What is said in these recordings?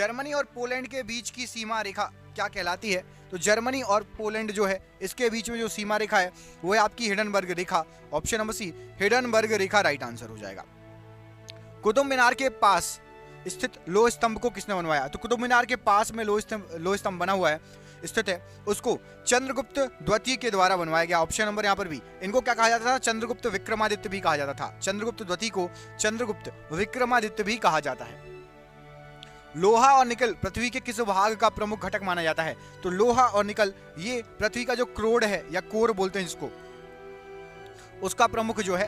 Germany और Poland के बीच की सीमा रेखा क्या कहलाती है? तो जर्मनी और पोलैंड जो है इसके बीच में जो सीमा रेखा है वो है आपकी हिडनबर्ग रेखा। ऑप्शन नंबर सी हिडनबर्ग रेखा राइट आंसर हो जाएगा। कुतुब मीनार के पास स्थित लोह स्तंभ को किसने बनवाया? तो कुतुब मीनार के पास में लोह स्तंभ बना हुआ है, स्थित है, उसको चंद्रगुप्त द्वितीय के द्वारा बनवाया गया। ऑप्शन नंबर यहाँ पर भी। इनको क्या कहा जाता था? चंद्रगुप्त विक्रमादित्य भी कहा जाता था। चंद्रगुप्त द्वितीय को चंद्रगुप्त विक्रमादित्य भी कहा जाता है। लोहा और निकल पृथ्वी के किस भाग का प्रमुख घटक माना जाता है? तो लोहा और निकल ये पृथ्वी का जो क्रोड है या कोर बोलते हैं जिसको, उसका प्रमुख जो है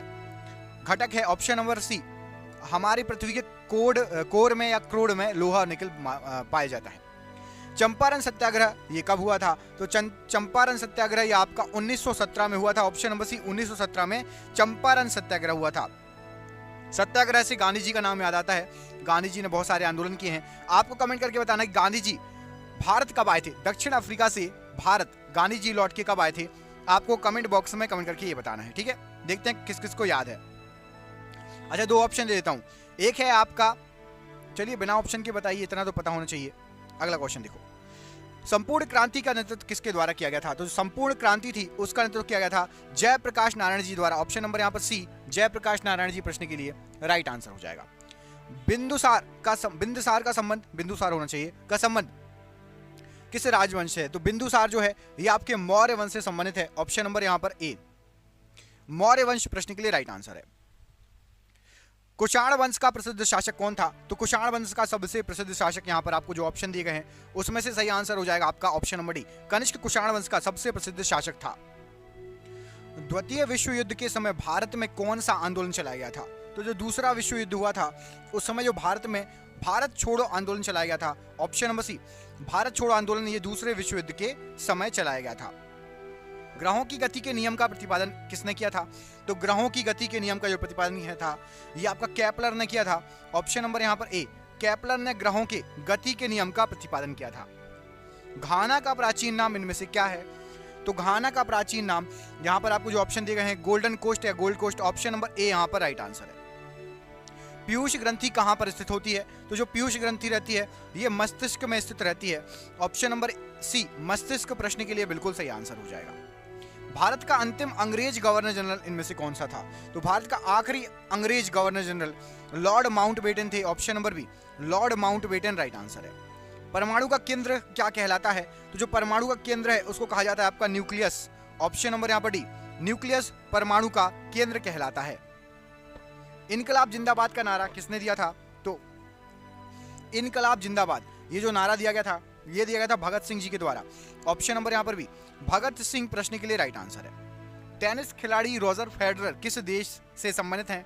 घटक है। ऑप्शन नंबर सी हमारी पृथ्वी के कोर में या क्रोड में लोहा और निकल पाया जाता है। चंपारण सत्याग्रह ये कब हुआ था? तो चंपारण सत्याग्रह ये आपका 1917 में हुआ था। ऑप्शन नंबर सी 1917 में चंपारण सत्याग्रह हुआ था। सत्याग्रह से गांधी जी का नाम याद आता है। गांधी जी ने बहुत सारे आंदोलन किए हैं। आपको कमेंट करके बताना है कि गांधी जी भारत कब आए थे? दक्षिण अफ्रीका से भारत गांधी जी लौट के कब आए थे? आपको कमेंट बॉक्स में कमेंट करके ये बताना है, ठीक है। देखते हैं किस किस को याद है। अच्छा, दो ऑप्शन दे देता हूं। एक है आपका, चलिए बिना ऑप्शन के बताइए, इतना तो पता होना चाहिए। अगला क्वेश्चन देखो, संपूर्ण क्रांति का नेतृत्व किसके द्वारा किया गया था? तो संपूर्ण क्रांति थी उसका नेतृत्व किया गया था जयप्रकाश नारायण जी द्वारा। ऑप्शन नंबर यहाँ पर सी जयप्रकाश नारायण जी प्रश्न के लिए राइट आंसर हो जाएगा। बिंदुसार का संबंध, बिंदुसार होना चाहिए, का संबंध किस राजवंश है? तो बिंदुसार जो है ये आपके मौर्य वंश से संबंधित है। ऑप्शन नंबर यहाँ पर ए मौर्य वंश प्रश्न के लिए राइट आंसर है। कुषाण वंश का प्रसिद्ध शासक कौन था? तो कुषाण वंश का सबसे प्रसिद्ध शासक यहाँ पर आपको जो ऑप्शन दिए गए हैं उसमें से सही आंसर हो जाएगा आपका option number D. Kanishka Kushan वंश का सबसे प्रसिद्ध शासक था। द्वितीय विश्व युद्ध के समय भारत में कौन सा आंदोलन चलाया गया था? तो जो दूसरा विश्व युद्ध हुआ था उस समय जो भारत में भारत छोड़ो आंदोलन चलाया गया था। ऑप्शन नंबर सी भारत छोड़ो आंदोलन ये दूसरे विश्व युद्ध के समय चलाया गया था। ग्रहों की गति के नियम का प्रतिपादन किसने किया था? तो ग्रहों की गति के नियम का जो प्रतिपादन किया था ये आपका केपलर ने किया था। ऑप्शन नंबर यहाँ पर ए केपलर ने ग्रहों के गति के नियम का प्रतिपादन किया था। घाना का प्राचीन नाम इनमें से क्या है? तो घाना का प्राचीन नाम यहाँ पर आपको जो ऑप्शन दिए गए हैं गोल्डन कोस्ट या gold coast. Option number A यहाँ पर राइट आंसर है। पीयूष ग्रंथि कहाँ पर स्थित होती है? तो जो पीयूष ग्रंथि रहती है ये मस्तिष्क में स्थित रहती है। ऑप्शन नंबर सी मस्तिष्क प्रश्न के लिए बिल्कुल सही आंसर हो जाएगा। भारत का अंतिम अंग्रेज गवर्नर जनरल इनमें से कौन सा था? तो भारत का आखिरी अंग्रेज गवर्नर जनरल लॉर्ड माउंटबेटन थे। Option number B lord Mountbatten right answer है। परमाणु का केंद्र क्या कहलाता है? तो जो परमाणु का केंद्र है उसको कहा जाता है आपका न्यूक्लियस। ऑप्शन नंबर यहाँ पर डी न्यूक्लियस परमाणु का केंद्र कहलाता है। इनकलाब जिंदाबाद का नारा किसने दिया था? तो इनकलाब जिंदाबाद ये जो नारा दिया गया था ये दिया गया था भगत सिंह जी के द्वारा। ऑप्शन नंबर यहाँ पर भी भगत सिंह प्रश्न के लिए राइट आंसर है। टेनिस खिलाड़ी रॉजर फेडरर किस देश से संबंधित हैं?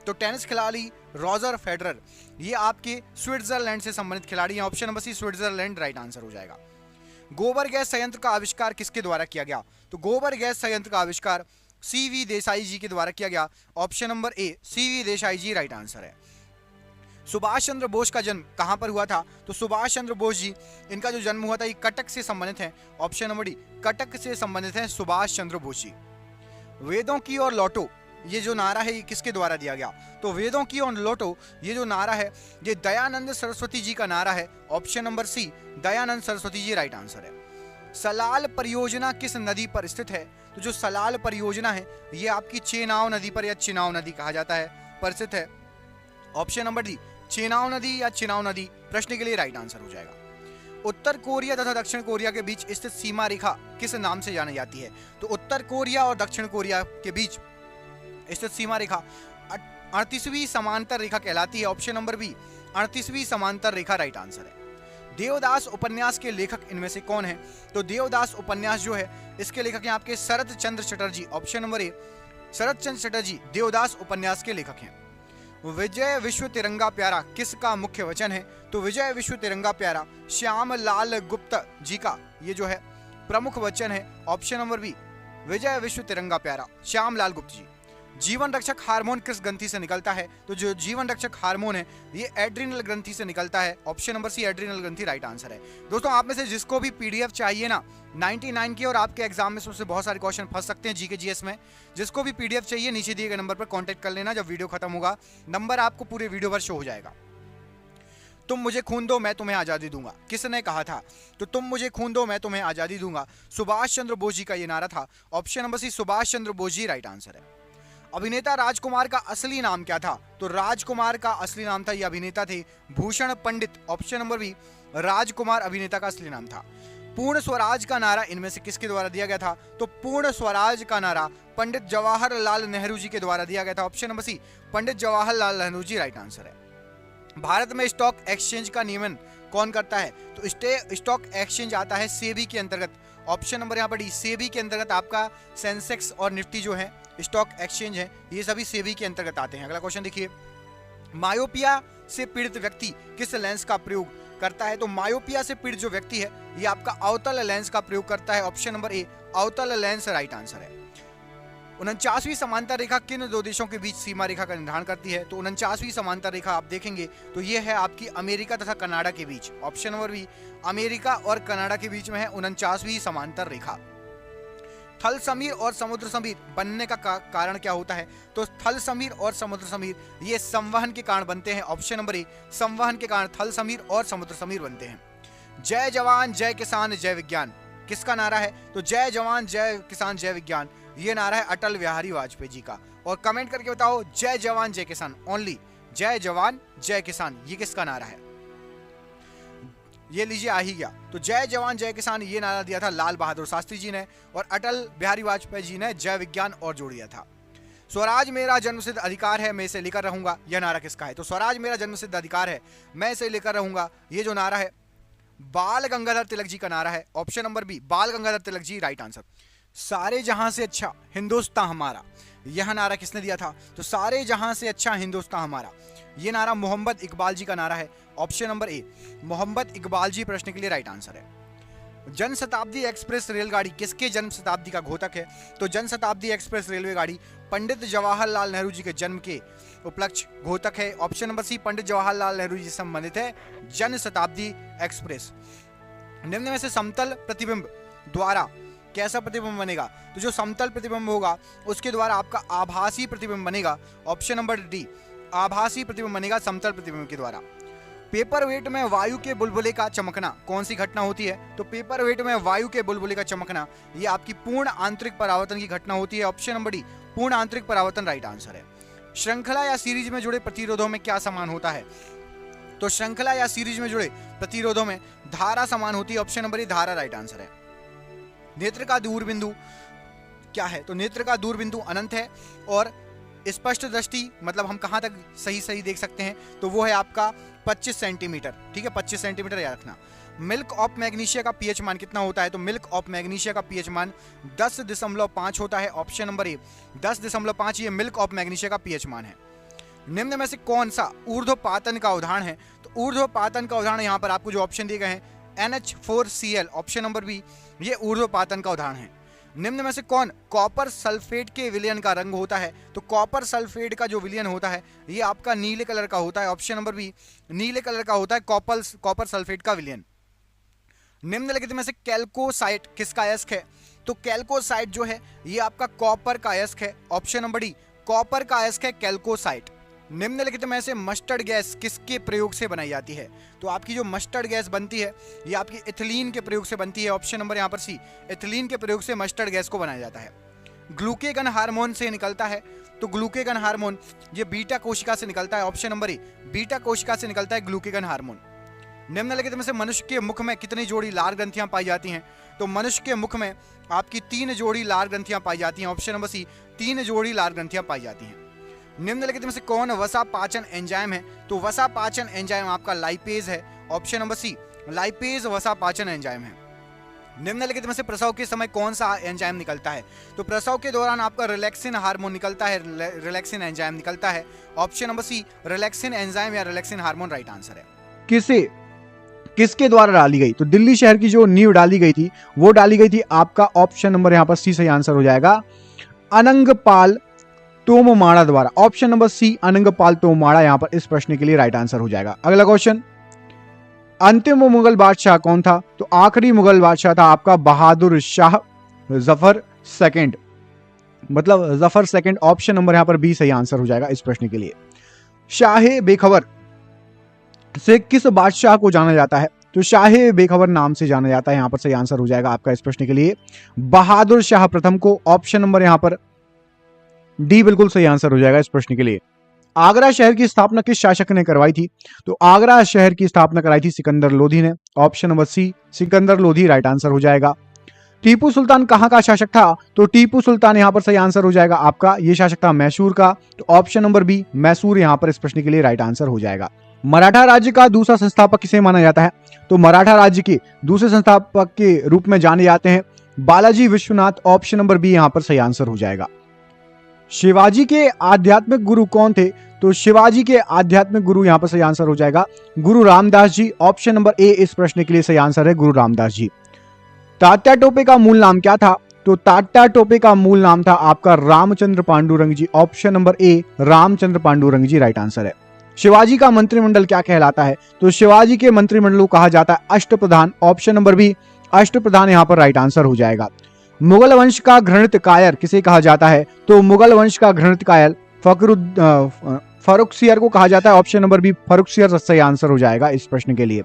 तो टेनिस खिलाड़ी रॉजर फेडरर ये आपके स्विट्जरलैंड से संबंधित खिलाड़ी हैं। Option number C Switzerland right answer हो जाएगा। गोबर गैस संयंत्र का आविष्कार किसके द्वारा किया गया? तो गोबर गैस संयंत्र का आविष्कार सीवी देसाई जी के द्वारा किया गया। Option number A CV Desai ji right answer है। सुभाष चंद्र बोस का जन्म कहां पर हुआ था? तो सुभाष चंद्र बोस जी इनका जो जन्म हुआ था ये कटक से संबंधित है। ऑप्शन नंबर डी कटक से संबंधित है सुभाष चंद्र बोस जी। वेदों की ओर लौटो ये जो नारा है ये किसके द्वारा दिया गया? तो वेदों की ओर लौटो ये जो नारा है ये दयानंद सरस्वती जी का नारा है। Option number C Dayanand Saraswati ji right answer है। सलाल परियोजना किस नदी पर स्थित है? तो जो सलाल परियोजना है ये आपकी चेनाब नदी पर या चिनाब नदी कहा जाता है पर स्थित है। ऑप्शन नंबर डी चेनाब नदी या चिनाब नदी प्रश्न के लिए राइट आंसर हो जाएगा। उत्तर कोरिया तथा दक्षिण कोरिया के बीच स्थित सीमा रेखा किस नाम से जानी जाती है? तो उत्तर कोरिया और दक्षिण कोरिया के बीच स्थित सीमा रेखा 38वीं समांतर रेखा कहलाती है। ऑप्शन नंबर बी 38वीं समांतर रेखा राइट आंसर है। देवदास उपन्यास के लेखक इनमें से कौन है? तो देवदास उपन्यास जो है इसके लेखक हैं आपके शरत चंद्र चटर्जी। ऑप्शन नंबर ए शरत चंद्र चटर्जी देवदास उपन्यास के लेखक हैं। विजय विश्व तिरंगा प्यारा किसका मुख्य वचन है? तो विजय विश्व तिरंगा प्यारा श्याम लाल गुप्त जी का ये जो है प्रमुख वचन है। ऑप्शन नंबर बी विजय विश्व तिरंगा प्यारा श्याम लाल गुप्त जी। जीवन रक्षक हार्मोन किस ग्रंथि से निकलता है? तो जो जीवन रक्षक हार्मोन है ये एड्रिनल ग्रंथि से निकलता है। ऑप्शन नंबर सी एड्रिनल ग्रंथि राइट आंसर है। दोस्तों आप में से जिसको भी पीडीएफ चाहिए ना 99 की और आपके एग्जाम में सबसे बहुत सारे क्वेश्चन फंस सकते हैं जीके जीएस में, जिसको भी पीडीएफ चाहिए नीचे दिए गए नंबर पर कांटेक्ट कर लेना। जब वीडियो खत्म होगा नंबर आपको पूरे वीडियो पर शो हो जाएगा। तुम मुझे खून दो मैं तुम्हें आज़ादी दूंगा, किसने कहा था? तो तुम मुझे खून दो मैं तुम्हें आज़ादी दूंगा, सुभाष चंद्र बोस जी का ये नारा था। ऑप्शन नंबर सी सुभाष चंद्र बोस जी राइट आंसर है। अभिनेता राजकुमार का असली नाम क्या था? तो राजकुमार का असली नाम था, ये अभिनेता थे भूषण पंडित। ऑप्शन नंबर बी राजकुमार अभिनेता का असली नाम था। पूर्ण स्वराज का नारा इनमें से किसके द्वारा दिया गया था? तो पूर्ण स्वराज का नारा पंडित जवाहरलाल नेहरू जी के द्वारा दिया गया था। ऑप्शन नंबर सी पंडित जवाहरलाल नेहरू जी राइट आंसर है। भारत में स्टॉक एक्सचेंज का नियमन कौन करता है? तो स्टॉक एक्सचेंज आता है सेबी के अंतर्गत। ऑप्शन नंबर यहाँ पर डी सेबी के अंतर्गत आपका सेंसेक्स और निफ्टी जो है स्टॉक एक्सचेंज है, ये सभी सेबी के अंतर्गत आते हैं। अगला क्वेश्चन देखिए, मायोपिया से पीड़ित व्यक्ति किस लेंस का प्रयोग करता है? तो मायोपिया से पीड़ित जो व्यक्ति है ये आपका अवतल लेंस का प्रयोग करता है। ऑप्शन नंबर ए अवतल लेंस राइट आंसर है। 49वीं समांतर रेखा किन दो देशों के बीच सीमा रेखा का निर्धारण करती है? तो 49वीं समांतर रेखा आप देखेंगे तो ये है आपकी अमेरिका तथा कनाडा के बीच। ऑप्शन नंबर बी अमेरिका और कनाडा के बीच में है 49वीं समांतर रेखा। थल समीर और समुद्र समीर बनने का कारण क्या होता है? तो थल समीर और समुद्र समीर ये संवहन के कारण बनते हैं। ऑप्शन नंबर ए संवहन के कारण थल समीर और समुद्र समीर बनते हैं। जय जवान जय किसान जय विज्ञान किसका नारा है? तो जय जवान जय किसान जय विज्ञान ये नारा है अटल बिहारी वाजपेयी जी का। और कमेंट करके बताओ जय जवान जय किसान, ओनली जय जवान जय किसान ये किसका नारा है? ये लीजिए आ ही गया। तो जय जवान जय किसान ये नारा दिया था लाल बहादुर शास्त्री जी ने, और अटल बिहारी वाजपेयी जी ने जय विज्ञान और जोड़ दिया था। स्वराज मेरा जन्मसिद्ध अधिकार है मैं इसे लेकर रहूंगा यह नारा किसका है? तो स्वराज मेरा जन्मसिद्ध अधिकार है मैं इसे लेकर रहूंगा ये जो नारा है बाल गंगाधर तिलक जी का नारा है। ऑप्शन नंबर बी बाल गंगाधर तिलक जी राइट आंसर। सारे जहां से अच्छा हिंदुस्तान हमारा यह नारा किसने दिया था? तो सारे जहां से अच्छा हिंदुस्तान हमारा ये नारा मोहम्मद इकबाल जी का नारा है। Option number A Mohammad Iqbal ji प्रश्न के लिए राइट आंसर है। जन शताब्दी एक्सप्रेस रेलगाड़ी किसके जन्म शताब्दी का घोतक है? तो जन शताब्दी एक्सप्रेस रेलवे गाड़ी पंडित जवाहरलाल नेहरू जी के जन्म के उपलक्ष्य घोतक है। ऑप्शन नंबर सी पंडित जवाहरलाल नेहरू जी से संबंधित है जन शताब्दी एक्सप्रेस। निम्न में से समतल प्रतिबिंब द्वारा कैसा प्रतिबिंब बनेगा? तो जो समतल प्रतिबिंब होगा उसके द्वारा आपका आभासी प्रतिबिंब बनेगा। ऑप्शन नंबर डी आभासी प्रतिबिंब बनेगा समतल प्रतिबिंब के द्वारा। पेपर वेट में वायु के बुलबुले का चमकना कौन सी घटना होती है? तो पेपर वेट में वायु के बुलबुले का चमकना ये आपकी पूर्ण आंतरिक परावर्तन की घटना होती है। ऑप्शन नंबर डी पूर्ण आंतरिक परावर्तन राइट आंसर है। श्रृंखला या सीरीज में जुड़े प्रतिरोधों में क्या समान होता है? तो श्रृंखला या सीरीज में जुड़े प्रतिरोधों में धारा समान होती है। ऑप्शन नंबर ए धारा राइट आंसर है। नेत्र का दूरबिंदु क्या है? तो नेत्र का दूरबिंदु अनंत है और स्पष्ट दृष्टि मतलब हम कहां तक सही देख सकते हैं तो वो है आपका 25 सेंटीमीटर। ठीक है 25 सेंटीमीटर याद रखना। मिल्क ऑफ मैग्नीशिया का पीएच मान कितना होता है? तो मिल्क ऑफ मैग्नीशिया का पीएच मान 10.5 होता है। ऑप्शन नंबर ए 10.5 ये मिल्क ऑफ मैग्नीशिया का पीएच मान है। निम्न में से कौन सा ऊर्ध्वपातन का उदाहरण है? तो ऊर्ध्वपातन का उदाहरण यहाँ पर आपको जो ऑप्शन दिए गए हैं NH4Cl ऑप्शन नंबर बी ये ऊर्ध्वपातन का उदाहरण है। निम्न में से कौन कॉपर सल्फेट के विलयन का रंग होता है? तो कॉपर सल्फेट का जो विलयन होता है ये आपका नीले कलर का होता है। ऑप्शन नंबर बी नीले कलर का होता है कॉपर सल्फेट का विलयन। निम्नलिखित में से कैल्कोसाइट किसका अयस्क है? तो कैल्कोसाइट जो है ये आपका कॉपर का अयस्क है। ऑप्शन नंबर डी कॉपर का अयस्क है कैल्कोसाइट। निम्नलिखित में से मस्टर्ड गैस किसके प्रयोग से बनाई जाती है? तो आपकी जो मस्टर्ड गैस बनती है ये आपकी इथिलीन के प्रयोग से बनती है। ऑप्शन नंबर यहाँ पर सी इथिलीन के प्रयोग से मस्टर्ड गैस को बनाया जाता है। ग्लूकेगन हार्मोन से निकलता है तो ग्लूकेगन हार्मोन ये बीटा कोशिका से निकलता है। ऑप्शन नंबर ए बीटा कोशिका से निकलता है ग्लूकेगन हार्मोन। निम्नलिखित में से मनुष्य के मुख में कितनी जोड़ी लार ग्रंथियां पाई जाती हैं? तो मनुष्य के मुख में आपकी 3 जोड़ी लार ग्रंथियां पाई जाती हैं। ऑप्शन नंबर सी 3 जोड़ी लार ग्रंथियां पाई जाती हैं। निम्नलिखित में से कौन वसा पाचन एंजाइम है? तो वसा पाचन एंजाइम आपका लाइपेज है। ऑप्शन नंबर सी लाइपेज वसा पाचन एंजाइम है। निम्नलिखित में से प्रसव के समय कौन सा एंजाइम निकलता है? तो प्रसव के दौरान आपका रिलैक्सिन हार्मोन निकलता है, रिलैक्सिन एंजाइम निकलता है। Option number C relaxin enzyme या रिलैक्सिन हार्मोन राइट आंसर है। किसके द्वारा डाली गई? तो दिल्ली शहर की जो नींव डाली गई थी वो डाली गई थी आपका ऑप्शन नंबर यहाँ पर सी सही आंसर हो जाएगा अनंगपाल तोममाड़ा द्वारा। ऑप्शन नंबर सी अनंगपाल तोममाड़ा यहां पर इस प्रश्न के लिए राइट आंसर हो जाएगा। अगला क्वेश्चन, अंतिम मुगल बादशाह कौन था? तो आखिरी मुगल बादशाह था आपका बहादुर शाह जफर सेकंड, मतलब जफर सेकंड। ऑप्शन नंबर यहां पर बी सही आंसर हो जाएगा इस प्रश्न के लिए। शाहे बेखबर से किस बादशाह को जाना जाता है? तो शाह बेखबर नाम से जाना जाता है। यहां पर सही आंसर हो जाएगा आपका इस प्रश्न के लिए बहादुर शाह प्रथम को। ऑप्शन नंबर यहां पर डी बिल्कुल सही आंसर हो जाएगा इस प्रश्न के लिए। आगरा शहर की स्थापना किस शासक ने करवाई थी? तो आगरा शहर की स्थापना कराई थी सिकंदर लोधी ने। Option number C Sikandar Lodi right answer हो जाएगा। टीपू सुल्तान कहां का शासक था? तो टीपू सुल्तान यहां पर सही आंसर हो जाएगा आपका, ये शासक था मैसूर का। तो ऑप्शन नंबर बी मैसूर यहां पर इस प्रश्न के लिए राइट आंसर हो जाएगा। मराठा राज्य का दूसरा संस्थापक किसे माना जाता है? तो मराठा राज्य के दूसरे संस्थापक के रूप में जाने जाते हैं Balaji Vishwanath. Option number B यहां पर सही आंसर हो जाएगा। शिवाजी के आध्यात्मिक गुरु कौन थे? तो शिवाजी के आध्यात्मिक गुरु यहां पर सही आंसर हो जाएगा गुरु रामदास जी। ऑप्शन नंबर ए इस प्रश्न के लिए सही आंसर है गुरु रामदास जी। तात्या टोपे का मूल नाम क्या था? तो तात्या टोपे का मूल नाम था आपका Ramchandra Pandurang ji. Option number A Ramchandra Pandurang ji right answer है। शिवाजी का मंत्रिमंडल क्या कहलाता है? तो शिवाजी के मंत्रिमंडल को कहा जाता है अष्टप्रधान। ऑप्शन नंबर बी अष्टप्रधान यहां पर राइट आंसर हो जाएगा। मुगल वंश का घृणित कायर किसे कहा जाता है? तो मुगल वंश का घृणित कायर फर्रुखसियर को कहा जाता है। ऑप्शन नंबर बी फर्रुखसियर सही आंसर हो जाएगा इस प्रश्न के लिए।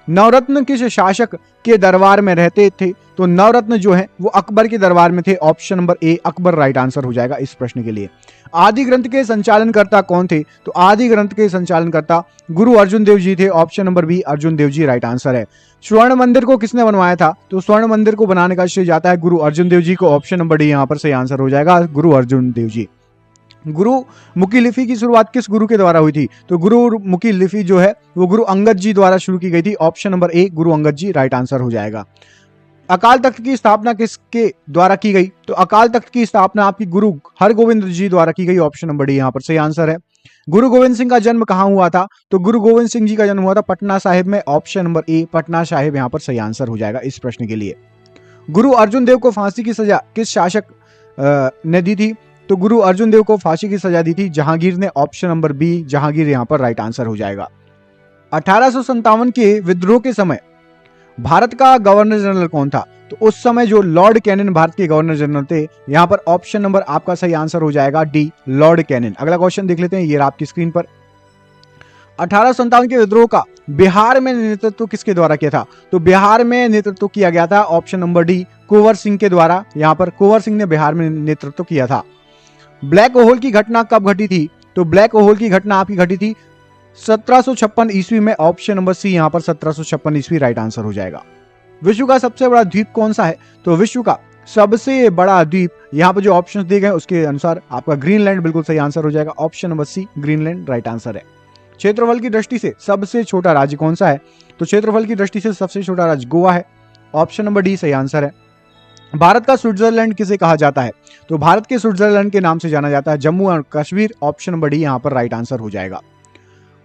नवरत्न किस शासक के दरबार में रहते थे? तो नवरत्न जो है वो अकबर के दरबार में थे। ऑप्शन नंबर ए अकबर राइट आंसर हो जाएगा इस प्रश्न के लिए। आदि ग्रंथ के संचालनकर्ता कौन थे? तो आदि ग्रंथ के संचालनकर्ता गुरु अर्जुन देव जी थे। Option number B Arjun Dev ji right answer है। स्वर्ण मंदिर को किसने बनवाया था? तो स्वर्ण मंदिर को बनाने का श्रेय जाता है गुरु अर्जुन देव जी को। ऑप्शन नंबर डी यहाँ पर सही आंसर हो जाएगा गुरु अर्जुन देव जी। गुरुमुखी लिपि की शुरुआत किस गुरु के द्वारा हुई थी? तो गुरुमुखी लिपि जो है वो गुरु अंगद जी द्वारा शुरू की गई थी। ऑप्शन नंबर ए गुरु अंगद जी राइट आंसर हो जाएगा। अकाल तख्त की स्थापना किसके द्वारा की गई? तो अकाल तख्त की स्थापना आपकी गुरु हरगोविंद जी द्वारा की गई। ऑप्शन नंबर डी यहाँ पर सही आंसर है। गुरु गोविंद सिंह का जन्म कहाँ हुआ था? तो गुरु गोविंद सिंह जी का जन्म हुआ था पटना साहिब में। ऑप्शन नंबर ए पटना साहिब यहाँ पर सही आंसर हो जाएगा इस प्रश्न के लिए। गुरु अर्जुन देव को फांसी की सजा किस शासक ने दी थी? तो गुरु अर्जुन देव को फांसी की सजा दी थी जहांगीर ने। ऑप्शन नंबर बी जहांगीर यहाँ पर राइट आंसर हो जाएगा। 1857 के विद्रोह के समय भारत का गवर्नर जनरल कौन था? तो उस समय जो लॉर्ड कैनिन भारत के गवर्नर जनरल थे। यहां पर ऑप्शन नंबर आपका सही आंसर हो जाएगा डी लॉर्ड कैनिन। अगला क्वेश्चन देख लेते हैं, ये आपकी स्क्रीन पर। 1857 के विद्रोह का बिहार में नेतृत्व किसके द्वारा किया था? तो बिहार में नेतृत्व किया गया था option number D Kunwar Singh के द्वारा। यहां पर कुंवर सिंह ने बिहार में नेतृत्व किया था। ब्लैक होल की घटना कब घटी थी? तो ब्लैक होल की घटना आपकी घटी थी 1756 ईस्वी में। ऑप्शन नंबर सी यहां पर 1756 ईस्वी राइट आंसर हो जाएगा। विश्व का सबसे बड़ा द्वीप कौन सा है? तो विश्व का सबसे बड़ा द्वीप यहाँ पर जो ऑप्शन दिए गए उसके अनुसार आपका ग्रीनलैंड बिल्कुल सही आंसर हो जाएगा। Option number C Greenland right answer है। क्षेत्रफल की दृष्टि से सबसे छोटा राज्य कौन सा है? तो क्षेत्रफल की दृष्टि से सबसे छोटा राज्य गोवा है। ऑप्शन नंबर डी सही आंसर है। भारत का स्विट्जरलैंड किसे कहा जाता है? तो भारत के स्विट्जरलैंड के नाम से जाना जाता है जम्मू और कश्मीर। ऑप्शन नंबर डी यहाँ पर राइट आंसर हो जाएगा।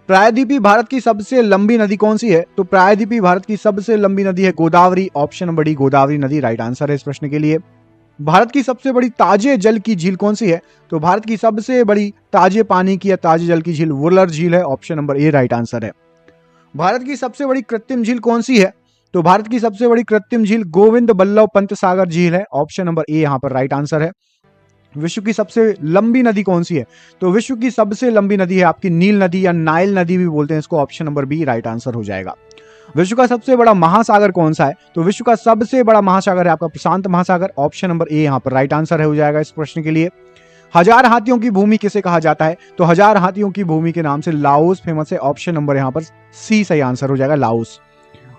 प्रायद्वीपी भारत की सबसे लंबी नदी कौन सी है? तो प्रायद्वीपी भारत की सबसे लंबी नदी है Godavari. Option number D Godavari नदी राइट आंसर है इस प्रश्न के लिए। भारत की सबसे बड़ी ताजे जल की झील कौन सी है? तो भारत की सबसे बड़ी ताजे पानी की या ताजे जल की झील वुलर झील है। ऑप्शन नंबर ए राइट आंसर है। भारत की सबसे बड़ी कृत्रिम झील कौन सी है? तो भारत की सबसे बड़ी कृत्रिम झील गोविंद बल्लभ पंत सागर झील है। ऑप्शन नंबर ए यहाँ पर राइट आंसर है। विश्व की सबसे लंबी नदी कौन सी है? तो विश्व की सबसे लंबी नदी है आपकी नील नदी या नाइल नदी भी बोलते हैं इसको। Option number B right answer हो जाएगा। विश्व का सबसे बड़ा महासागर कौन सा है? तो विश्व का सबसे बड़ा महासागर है आपका प्रशांत महासागर। ऑप्शन नंबर ए यहाँ पर राइट आंसर हो जाएगा इस प्रश्न के लिए। हजार हाथियों की भूमि किसे कहा जाता है? तो हजार हाथियों की भूमि के नाम से लाओस फेमस है। ऑप्शन नंबर यहाँ पर सी सही आंसर हो जाएगा लाओस।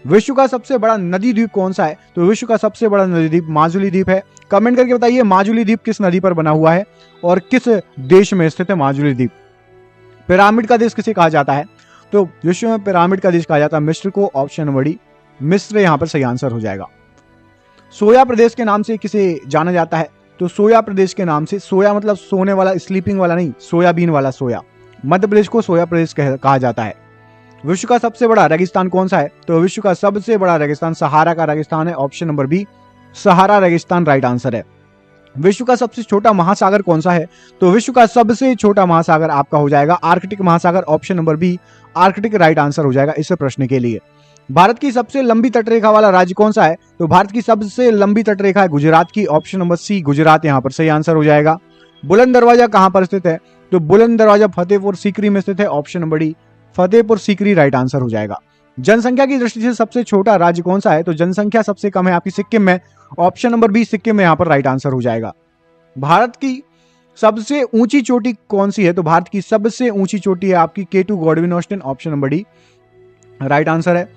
विश्व का सबसे बड़ा नदी द्वीप कौन सा है? तो विश्व का सबसे बड़ा नदी द्वीप माजुली द्वीप है। कमेंट करके बताइए माजुली द्वीप किस नदी पर बना हुआ है और किस देश में स्थित है माजुली द्वीप। पिरामिड का देश किसे कहा जाता है? तो विश्व में पिरामिड का देश कहा जाता है मिस्र को। ऑप्शन नंबर डी मिस्र यहाँ पर सही आंसर हो जाएगा। सोया प्रदेश के नाम से किसे जाना जाता है? तो सोया प्रदेश के नाम से, सोया मतलब सोने वाला स्लीपिंग वाला नहीं, सोयाबीन वाला सोया। मध्य प्रदेश को सोया प्रदेश कहा जाता है। विश्व का सबसे बड़ा रेगिस्तान कौन सा है? तो विश्व का सबसे बड़ा रेगिस्तान सहारा का रेगिस्तान है। ऑप्शन नंबर बी सहारा रेगिस्तान राइट आंसर है। विश्व का सबसे छोटा महासागर कौन सा है? तो विश्व का सबसे छोटा महासागर आपका हो जाएगा आर्कटिक महासागर। Option number B Arctic right answer हो जाएगा इस प्रश्न के लिए। भारत की सबसे लंबी तटरेखा वाला राज्य कौन सा है? तो भारत की सबसे लंबी तटरेखा है गुजरात की। ऑप्शन नंबर सी गुजरात यहाँ पर सही आंसर हो जाएगा। बुलंद दरवाजा कहां पर स्थित है? तो बुलंद दरवाजा फतेहपुर सीकरी में स्थित है। Option number D Fatehpur Sikri right answer हो जाएगा। जनसंख्या की दृष्टि से सबसे छोटा राज्य कौन सा है? तो जनसंख्या सबसे कम है आपकी सिक्किम में, ऑप्शन नंबर बी सिक्किम में यहाँ पर राइट आंसर हो जाएगा। भारत की सबसे ऊंची चोटी कौन सी है? तो भारत की सबसे ऊंची चोटी है आपकी K2 Godwin Austen, option number D right answer है।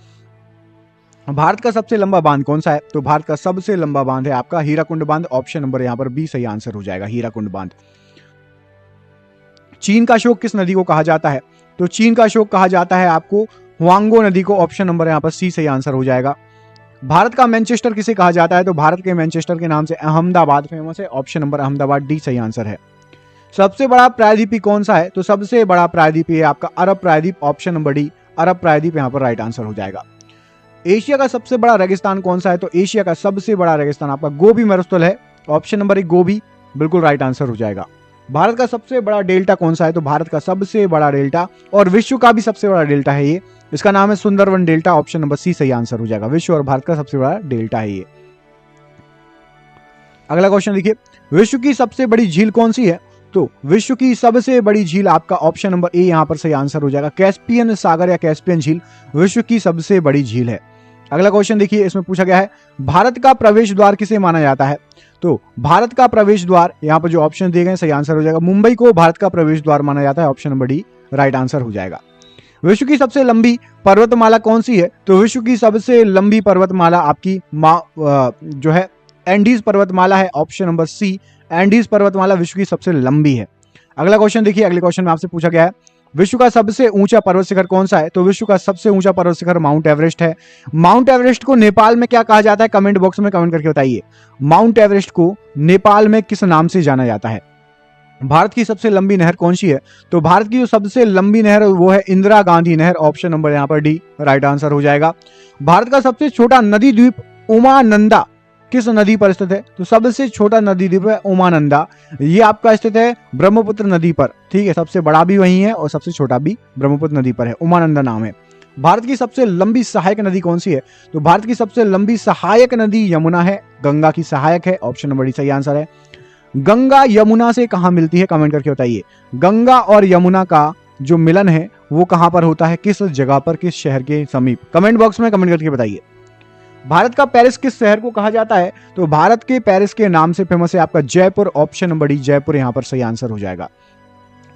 भारत का सबसे लंबा बांध कौन सा है? तो भारत का सबसे लंबा बांध है आपका हीराकुंड बांध, ऑप्शन नंबर यहाँ पर बी सही आंसर हो जाएगा, हीराकुंड बांध। चीन का अशोक किस नदी को कहा जाता है? तो चीन का अशोक कहा जाता है आपको हुआंगो नदी को, ऑप्शन नंबर यहाँ पर सी सही आंसर हो जाएगा। भारत का मैनचेस्टर किसे कहा जाता है? तो भारत के मैनचेस्टर के नाम से अहमदाबाद फेमस है, ऑप्शन नंबर अहमदाबाद डी सही आंसर है। सबसे बड़ा प्रायद्वीपी कौन सा है? तो सबसे बड़ा प्रायद्वीपी है आपका अरब प्रायद्वीप, ऑप्शन नंबर डी अरब प्रायद्वीप यहाँ पर राइट आंसर हो जाएगा। एशिया का सबसे बड़ा रेगिस्तान कौन सा है? तो एशिया का सबसे बड़ा रेगिस्तान आपका गोबी मरुस्थल है, ऑप्शन नंबर एक गोबी बिल्कुल राइट आंसर हो जाएगा। भारत का सबसे बड़ा डेल्टा कौन सा है? तो भारत का सबसे बड़ा डेल्टा और विश्व का भी सबसे बड़ा डेल्टा है ये, इसका नाम है Sundarban delta, option number C सही आंसर हो जाएगा। विश्व और भारत का सबसे बड़ा डेल्टा है ये। अगला क्वेश्चन देखिए, विश्व की सबसे बड़ी झील कौन सी है? तो विश्व की सबसे बड़ी झील आपका ऑप्शन नंबर ए यहां पर सही आंसर हो जाएगा, कैस्पियन सागर या कैस्पियन झील विश्व की सबसे बड़ी झील है। अगला क्वेश्चन देखिए, इसमें पूछा गया है भारत का प्रवेश द्वार किसे माना जाता है? तो भारत का प्रवेश द्वार यहाँ पर जो ऑप्शन दिए गए सही आंसर हो जाएगा, मुंबई को भारत का प्रवेश द्वार माना जाता है, option number D right answer हो जाएगा। विश्व की सबसे लंबी पर्वतमाला कौन सी है? तो विश्व की सबसे लंबी पर्वतमाला आपकी जो है एंडीज पर्वतमाला है, ऑप्शन नंबर सी एंडीज पर्वतमाला विश्व की सबसे लंबी है। अगला क्वेश्चन देखिए, अगले क्वेश्चन में आपसे पूछा गया है विश्व का सबसे ऊंचा पर्वत शिखर कौन सा है? तो विश्व का सबसे ऊंचा पर्वत शिखर माउंट एवरेस्ट है। माउंट एवरेस्ट को नेपाल में क्या कहा जाता है? कमेंट बॉक्स में कमेंट करके बताइए। माउंट एवरेस्ट को नेपाल में किस नाम से जाना जाता है? भारत की सबसे लंबी नहर कौन सी है? तो भारत की जो सबसे लंबी नहर वो है इंदिरा गांधी नहर, ऑप्शन नंबर यहाँ पर डी राइट आंसर हो जाएगा। भारत का सबसे छोटा नदी द्वीप उमानंदा किस नदी पर स्थित है? तो सबसे छोटा नदी द्वीप है उमानंदा, ये आपका स्थित है ब्रह्मपुत्र नदी पर, ठीक है, सबसे बड़ा भी वही है और सबसे छोटा भी ब्रह्मपुत्र नदी पर है, उमानंदा नाम है। भारत की सबसे लंबी सहायक नदी कौन सी है? तो भारत की सबसे लंबी सहायक नदी यमुना है, गंगा की सहायक है, ऑप्शन नंबर डी सही आंसर है। गंगा यमुना से कहां मिलती है? कमेंट करके बताइए। गंगा और यमुना का जो मिलन है वो कहां पर होता है, किस जगह पर, किस शहर के समीप? कमेंट बॉक्स में कमेंट करके बताइए। भारत का पेरिस किस शहर को कहा जाता है? तो भारत के पेरिस के नाम से फेमस है आपका Jaipur, option number D Jaipur यहां पर सही आंसर हो जाएगा।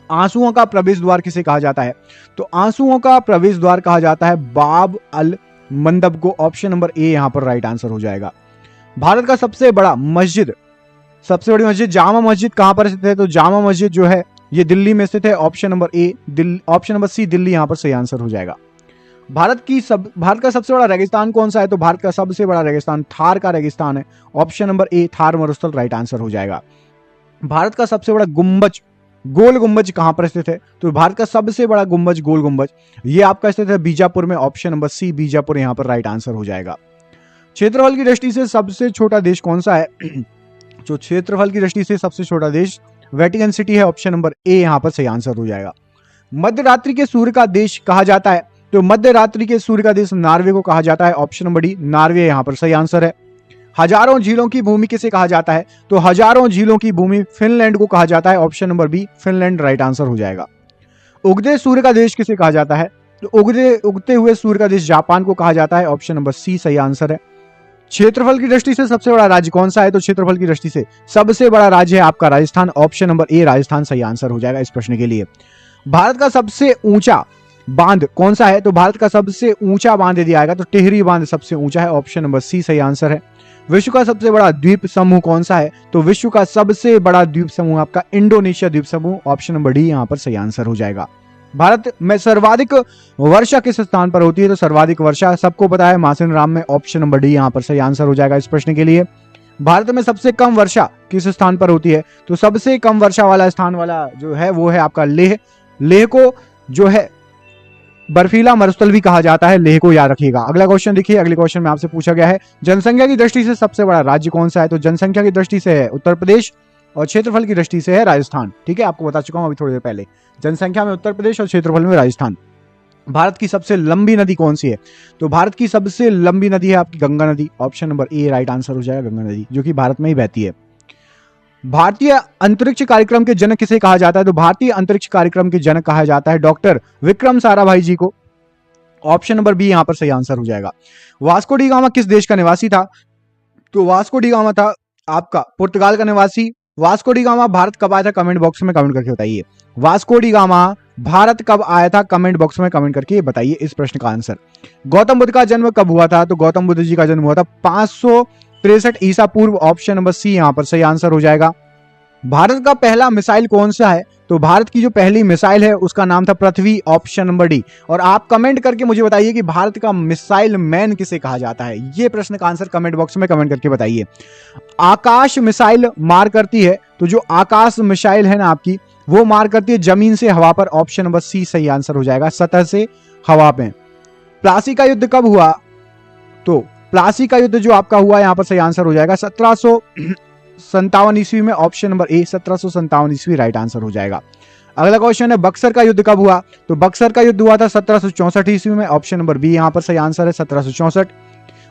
आंसुओं का प्रवेश द्वार किसे कहा जाता है? तो आंसुओं का प्रवेश द्वार कहा जाता है बाब अल मंदब को, ऑप्शन नंबर ए यहां पर राइट आंसर हो जाएगा। भारत का सबसे बड़ी मस्जिद जामा मस्जिद कहां पर स्थित है? तो जामा मस्जिद जो है ये दिल्ली में स्थित है, option number A option number C Delhi यहां पर सही आंसर हो जाएगा। भारत का सबसे बड़ा रेगिस्तान कौन सा है? तो भारत का सबसे बड़ा रेगिस्तान थार का रेगिस्तान है, ऑप्शन नंबर ए थार मरुस्थल राइट आंसर हो जाएगा। भारत का सबसे बड़ा गुंबज गोल गुंबज कहां पर स्थित है? तो भारत का सबसे बड़ा गुंबज गोल गुंबज ये आपका स्थित है बीजापुर में, ऑप्शन नंबर सी बीजापुर यहां पर राइट आंसर हो जाएगा। क्षेत्रफल की दृष्टि से सबसे छोटा देश कौन सा है? जो क्षेत्रफल की दृष्टि से सबसे छोटा देश वेटिकन सिटी है, ऑप्शन नंबर ए यहां पर सही आंसर हो जाएगा। मध्य रात्रि के सूर्य का देश कहा जाता है? तो मध्य रात्रि के सूर्य का देश नॉर्वे को कहा जाता है, ऑप्शन नंबर डी नॉर्वे यहां पर सही आंसर है। हजारों झीलों की भूमि किसे कहा जाता है? तो हजारों झीलों की भूमि फिनलैंड को कहा जाता है, option number B Finland right answer हो जाएगा। उगते सूर्य का देश किसे कहा जाता है? तो उगते हुए सूर्य का देश जापान को कहा जाता है, ऑप्शन नंबर सी सही आंसर है। क्षेत्रफल की दृष्टि से सबसे बड़ा राज्य कौन सा है? तो क्षेत्रफल की दृष्टि से सबसे बड़ा राज्य है आपका राजस्थान, ऑप्शन नंबर ए राजस्थान सही आंसर हो जाएगा इस प्रश्न के लिए। भारत का सबसे ऊंचा बांध कौन सा है? तो भारत का सबसे ऊंचा बांध यदि आएगा तो टिहरी बांध सबसे ऊंचा है, ऑप्शन नंबर सी सही आंसर है। विश्व का सबसे बड़ा द्वीप समूह कौन सा है? तो विश्व का सबसे बड़ा द्वीप समूह आपका इंडोनेशिया द्वीप समूह, ऑप्शन नंबर डी यहां पर सही आंसर हो जाएगा। भारत में सर्वाधिक वर्षा किस स्थान पर होती है? तो सर्वाधिक वर्षा सबको पता है मासेनराम में, ऑप्शन नंबर डी यहां पर सही आंसर हो जाएगा इस प्रश्न के लिए। भारत में सबसे कम वर्षा किस स्थान पर होती है? तो सबसे कम वर्षा वाला स्थान वाला जो है वो है आपका लेह। लेह को जो है बर्फीला मरुस्थल भी कहा जाता है, लेह को याद रखिएगा। अगला क्वेश्चन देखिए, अगले क्वेश्चन में आपसे पूछा गया है जनसंख्या की दृष्टि से सबसे बड़ा राज्य कौन सा है? तो जनसंख्या की दृष्टि से है उत्तर प्रदेश और क्षेत्रफल की दृष्टि से है राजस्थान, ठीक है, आपको बता चुका हूं अभी थोड़ी देर पहले। जनसंख्या में उत्तर प्रदेश और क्षेत्रफल में राजस्थान। भारत की सबसे लंबी नदी कौन सी है? तो भारत की सबसे लंबी नदी है आपकी गंगा नदी, ऑप्शन नंबर ए राइट आंसर हो जाएगा गंगा नदी, जो कि भारत में ही बहती है। भारतीय अंतरिक्ष कार्यक्रम के जनक किसे कहा जाता है? तो भारतीय अंतरिक्ष कार्यक्रम के जनक कहा जाता है डॉक्टर विक्रम साराभाई जी को। ऑप्शन नंबर बी यहां पर सही आंसर हो जाएगा। वास्को डी गामा किस देश का निवासी था? तो वास्को डी गामा था आपका पुर्तगाल का निवासी। वास्को डी गामा भारत कब आया था? कमेंट बॉक्स में कमेंट करके बताइए। वास्को डी गामा भारत कब आया था? कमेंट बॉक्स में कमेंट करके बताइए इस प्रश्न का आंसर। गौतम बुद्ध का जन्म कब हुआ था? तो गौतम बुद्ध जी का जन्म हुआ था 563 ईसा पूर्व। ऑप्शन नंबर सी यहां पर सही आंसर हो जाएगा। भारत का पहला मिसाइल कौन सा है? तो भारत की जो पहली मिसाइल है उसका नाम था पृथ्वी। Option number D. और आप कमेंट करके मुझे बताइए कि भारत का मिसाइल मैन किसे कहा जाता है? ये प्रश्न का आंसर कमेंट बॉक्स में कमेंट करके बताइए। आकाश मिसाइल मार करती है, तो जो आकाश मिसाइल है ना आपकी, वो मार करती है जमीन से हवा पर। ऑप्शन नंबर सी सही आंसर हो जाएगा, सतह से हवा पे। प्लासी का युद्ध कब हुआ? तो प्लासी का युद्ध जो आपका हुआ यहां पर सही आंसर हो जाएगा 1757 ईस्वी में। ऑप्शन नंबर ए 1757 ईस्वी राइट आंसर हो जाएगा। अगला क्वेश्चन है बक्सर का युद्ध कब हुआ? तो बक्सर का युद्ध हुआ था 1764 ईस्वी में। ऑप्शन नंबर बी यहां पर सही आंसर है 1764।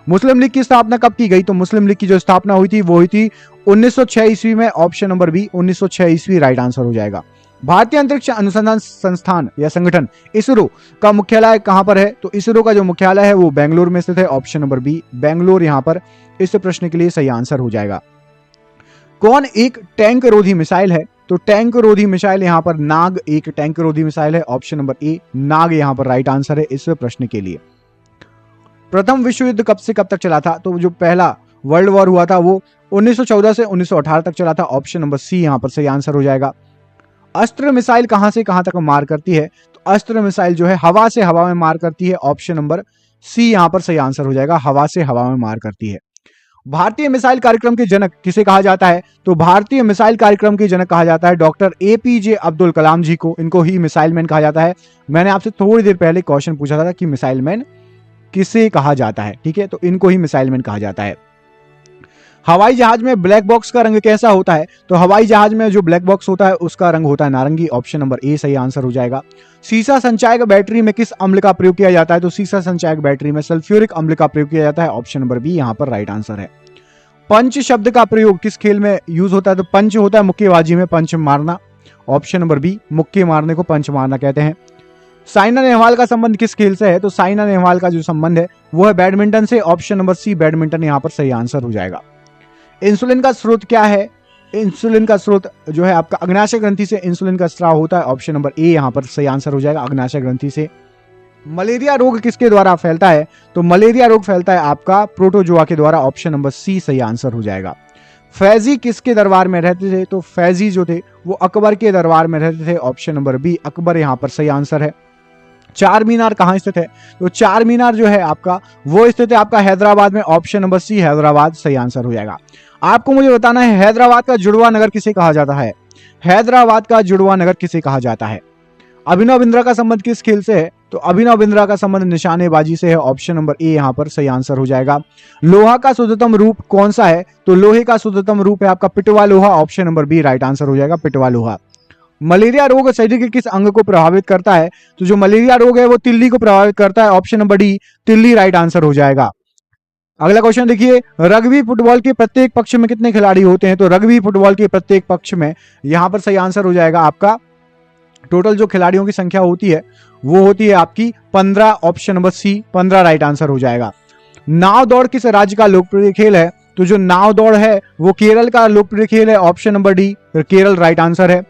मुस्लिम लीग की स्थापना कब की गई? तो मुस्लिम लीग की जो स्थापना हुई थी वो हुई थी 1906 ईस्वी में। ऑप्शन नंबर बी 1906 ईस्वी राइट आंसर हो जाएगा। भारतीय अंतरिक्ष अनुसंधान संस्थान या संगठन इसरो का मुख्यालय कहां पर है? तो इसरो का जो मुख्यालय है वो बेंगलुरु में स्थित है। ऑप्शन नंबर बी बेंगलुरु यहां पर इस प्रश्न के लिए सही आंसर हो जाएगा। कौन एक टैंक रोधी मिसाइल है? तो टैंक रोधी मिसाइल यहां पर नाग एक टैंक रोधी मिसाइल है। ऑप्शन नंबर ए नाग यहां पर राइट आंसर है इस प्रश्न के लिए। प्रथम विश्व युद्ध कब से कब तक चला था? तो जो पहला वर्ल्ड वॉर हुआ था वो 1914 से 1918 तक चला था। ऑप्शन नंबर सी यहां पर सही आंसर हो जाएगा। अस्त्र मिसाइल कहां से कहां तक मार करती है? तो अस्त्र मिसाइल जो है हवा से हवा में मार करती है। ऑप्शन नंबर सी यहां पर सही आंसर हो जाएगा, हवा से हवा में मार करती है। भारतीय मिसाइल कार्यक्रम के जनक किसे कहा जाता है? तो भारतीय मिसाइल कार्यक्रम के जनक कहा जाता है डॉक्टर एपीजे अब्दुल कलाम जी को। इनको ही मिसाइल मैन कहा जाता है। मैंने आपसे थोड़ी देर पहले क्वेश्चन पूछा था कि मिसाइल मैन किसे कहा जाता है, ठीक है, तो इनको ही मिसाइल मैन कहा जाता है। हवाई जहाज में ब्लैक बॉक्स का रंग कैसा होता है? तो हवाई जहाज में जो ब्लैक बॉक्स होता है उसका रंग होता है नारंगी। ऑप्शन नंबर ए सही आंसर हो जाएगा। सीसा संचायक बैटरी में किस अम्ल का प्रयोग किया जाता है? तो सीसा संचायक बैटरी में सल्फ्यूरिक अम्ल का प्रयोग किया जाता है। ऑप्शन नंबर बी यहां पर राइट आंसर है। पंच शब्द का प्रयोग किस खेल में यूज होता है? तो पंच होता है मुक्केबाजी में, पंच मारना। ऑप्शन नंबर बी मुक्के मारने को पंच मारना कहते हैं। साइना नेहवाल का संबंध किस खेल से है? तो साइना नेहवाल का जो संबंध है वो है बैडमिंटन से। ऑप्शन नंबर सी बैडमिंटन यहां पर सही आंसर हो जाएगा। इंसुलिन का स्रोत क्या है? इंसुलिन का स्रोत जो है आपका अग्नाशय ग्रंथि से इंसुलिन का स्राव होता है। ऑप्शन नंबर ए यहां पर सही आंसर हो जाएगा, अग्नाशय ग्रंथि से। मलेरिया रोग किसके द्वारा फैलता है? तो मलेरिया रोग फैलता है आपका प्रोटोजोआ के द्वारा। ऑप्शन नंबर सी सही आंसर हो जाएगा। फैजी किसके दरबार में रहते थे? तो फैजी जो थे वो अकबर के दरबार में रहते थे। ऑप्शन नंबर बी अकबर यहां पर सही आंसर है। चार मीनार कहां स्थित है? तो चार मीनार जो है आपका वो स्थित है आपका हैदराबाद में। ऑप्शन नंबर सी हैदराबाद सही आंसर हो जाएगा। आपको मुझे बताना है हैदराबाद का जुड़वा नगर किसे कहा जाता है? हैदराबाद का जुड़वा नगर किसे कहा जाता है? अभिनव बिंद्रा का संबंध किस खेल से है? तो अभिनव बिंद्रा का संबंध निशानेबाजी से है। ऑप्शन नंबर ए यहां पर सही आंसर हो जाएगा। लोहा का शुद्धतम रूप कौन सा है? तो लोहे का शुद्धतम रूप है आपका पिटवा लोहा। Option number B right answer हो जाएगा, पिटवा लोहा। मलेरिया रोग शरीर के किस अंग को प्रभावित करता है? तो जो मलेरिया रोग है वो तिल्ली को प्रभावित करता है। ऑप्शन नंबर डी तिल्ली राइट आंसर हो जाएगा। अगला क्वेश्चन देखिए, रग्बी फुटबॉल के प्रत्येक पक्ष में कितने खिलाड़ी होते हैं? तो रग्बी फुटबॉल के प्रत्येक पक्ष में यहां पर सही आंसर हो जाएगा आपका टोटल जो खिलाड़ियों की संख्या होती है वो होती है आपकी 15। Option number C 15 right answer हो जाएगा। नाव दौड़ किस राज्य का लोकप्रिय खेल है? तो जो नाव दौड़ है वो केरल का लोकप्रिय खेल है। Option number D Kerala right answer है।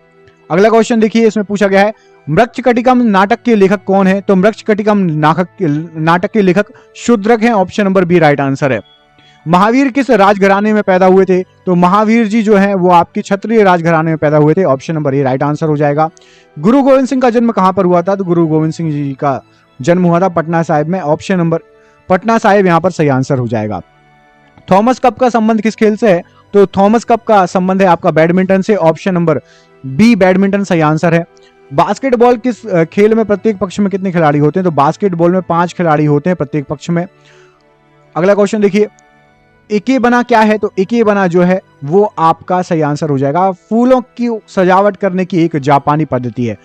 अगला क्वेश्चन देखिए, इसमें पूछा गया है मृच्छकटिकम नाटक के लेखक कौन है? तो मृच्छकटिकम नाटक के लेखक शूद्रक हैं। Option number B right answer है। महावीर किस राजघराने में पैदा हुए थे? तो महावीर जी जो है वो आपके क्षत्रिय राजघराने में पैदा हुए थे। ऑप्शन नंबर ए राइट आंसर हो जाएगा। गुरु गोविंद सिंह का जन्म कहां पर हुआ था? तो गुरु गोविंद सिंह जी का जन्म हुआ था पटना साहिब में। ऑप्शन नंबर पटना साहिब यहां पर सही आंसर हो जाएगा। थॉमस कप का संबंध किस खेल से है? तो थॉमस कप का संबंध है आपका बैडमिंटन से। ऑप्शन नंबर बी बैडमिंटन सही आंसर है। बास्केटबॉल किस खेल में प्रत्येक पक्ष में कितने खिलाड़ी होते हैं? तो बास्केटबॉल में 5 खिलाड़ी होते हैं प्रत्येक पक्ष में। अगला क्वेश्चन देखिए, इकेबना क्या है? तो इकेबना जो है वो आपका सही आंसर हो जाएगा, फूलों की सजावट करने की एक जापानी पद्धति है।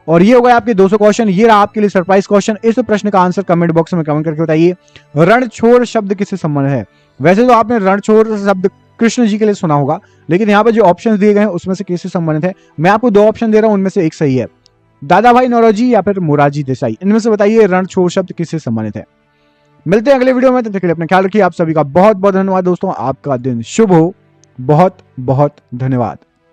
और ये हो गए आपके 200 क्वेश्चन। ये रहा आपके लिए सरप्राइज क्वेश्चन। इस प्रश्न का आंसर कमेंट बॉक्स में कमेंट करके बताइए। रणछोड़ शब्द किससे संबंध है? वैसे तो आपने रणछोड़ शब्द कृष्ण जी के लिए सुना होगा, लेकिन यहाँ पर जो ऑप्शन दिए गए हैं उसमें से किससे संबंधित है? मैं आपको 2 ऑप्शन दे रहा हूं, उनमें से एक सही है, दादा भाई नौरोजी या फिर मोरारजी देसाई। इनमें से बताइए रणछोड़ शब्द किससे संबंधित है। मिलते हैं अगले वीडियो में, तब तक के लिए अपना ख्याल रखिए। आप सभी का बहुत बहुत धन्यवाद दोस्तों, आपका दिन शुभ हो। बहुत बहुत धन्यवाद।